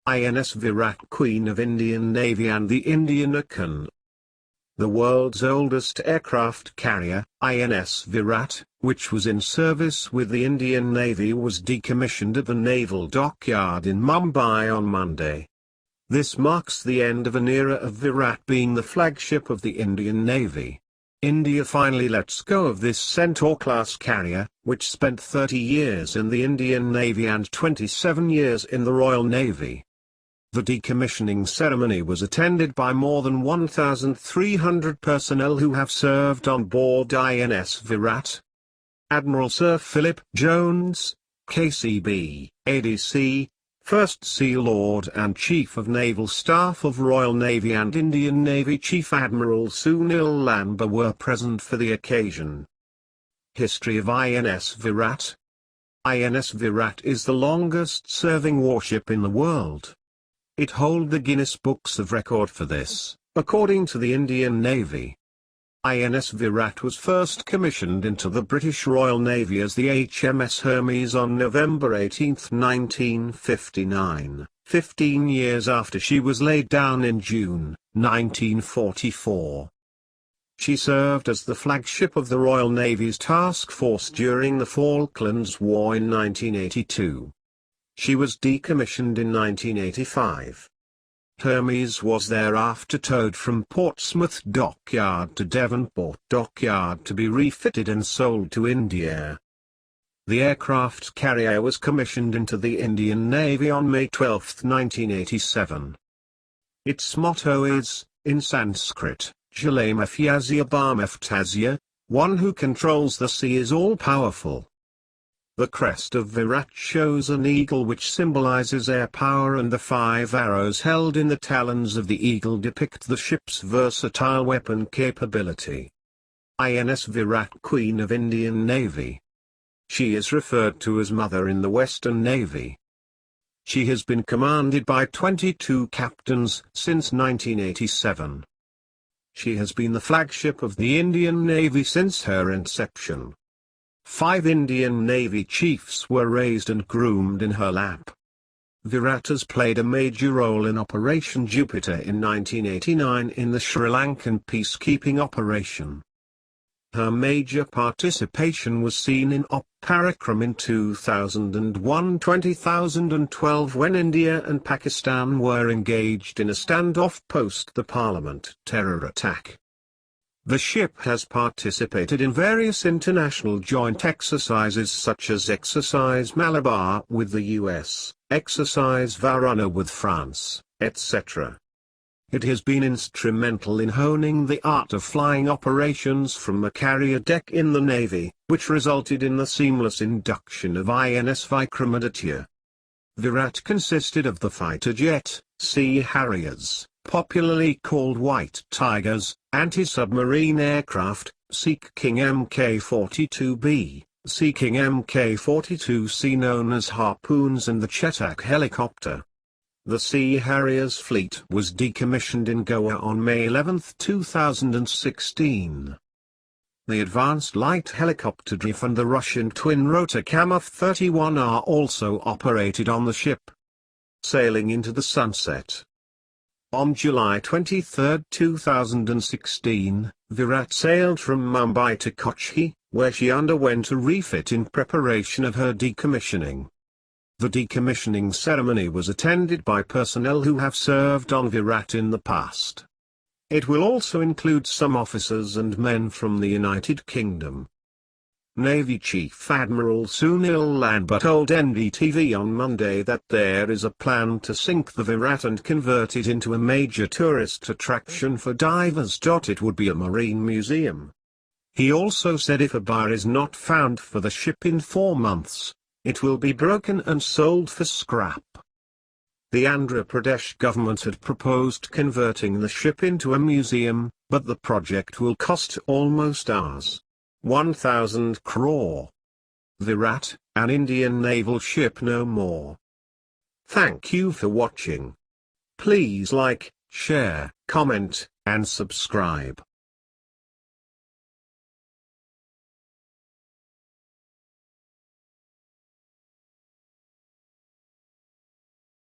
INS Viraat, Queen of Indian Navy and the Indian Ocean. The world's oldest aircraft carrier, INS Viraat, which was in service with the Indian Navy, was decommissioned at the naval dockyard in Mumbai on Monday. This marks the end of an era of Viraat being the flagship of the Indian Navy. India finally lets go of this Centaur-class carrier, which spent 30 years in the Indian Navy and 27 years in the Royal Navy. The decommissioning ceremony was attended by more than 1,300 personnel who have served on board INS Viraat. Admiral Sir Philip Jones, KCB, ADC, First Sea Lord and Chief of Naval Staff of Royal Navy and Indian Navy Chief Admiral Sunil Lamba were present for the occasion. History of INS Viraat. INS Viraat is the longest-serving warship in the world. It holds the Guinness Books of Record for this, according to the Indian Navy. INS Viraat was first commissioned into the British Royal Navy as the HMS Hermes on November 18, 1959, 15 years after she was laid down in June, 1944. She served as the flagship of the Royal Navy's task force during the Falklands War in 1982. She was decommissioned in 1985. Hermes was thereafter towed from Portsmouth Dockyard to Devonport Dockyard to be refitted and sold to India. The aircraft carrier was commissioned into the Indian Navy on May 12, 1987. Its motto is, in Sanskrit, Jalamafyasya Bhamaftasya, one who controls the sea is all-powerful. The crest of Viraat shows an eagle which symbolizes air power, and the 5 arrows held in the talons of the eagle depict the ship's versatile weapon capability. INS Viraat, Queen of Indian Navy. She is referred to as Mother in the Western Navy. She has been commanded by 22 captains since 1987. She has been the flagship of the Indian Navy since her inception. 5 Indian Navy chiefs were raised and groomed in her lap. Viraat has played a major role in Operation Jupiter in 1989 in the Sri Lankan peacekeeping operation. Her major participation was seen in Op Parakram in 2001-2012 when India and Pakistan were engaged in a standoff post the Parliament terror attack. The ship has participated in various international joint exercises such as Exercise Malabar with the US, Exercise Varuna with France, etc. It has been instrumental in honing the art of flying operations from a carrier deck in the Navy, which resulted in the seamless induction of INS Vikramaditya. Viraat consisted of the fighter jet, Sea Harriers, popularly called White Tigers, anti-submarine aircraft, Sea King Mk-42B, Sea King Mk-42C known as Harpoons, and the Chetak helicopter. The Sea Harriers fleet was decommissioned in Goa on May 11, 2016. The Advanced Light Helicopter DRIF and the Russian twin-rotor Kamov-31 are also operated on the ship. Sailing into the sunset. On July 23, 2016, Viraat sailed from Mumbai to Kochi, where she underwent a refit in preparation of her decommissioning. The decommissioning ceremony was attended by personnel who have served on Viraat in the past. It will also include some officers and men from the United Kingdom. Navy Chief Admiral Sunil Lamba told NDTV on Monday that there is a plan to sink the Viraat and convert it into a major tourist attraction for divers. It would be a marine museum. He also said if a buyer is not found for the ship in 4 months, it will be broken and sold for scrap. The Andhra Pradesh government had proposed converting the ship into a museum, but the project will cost almost Rs. 1,000 crore. Viraat, an Indian naval ship no more. Thank you for watching. Please like, share, comment, and subscribe.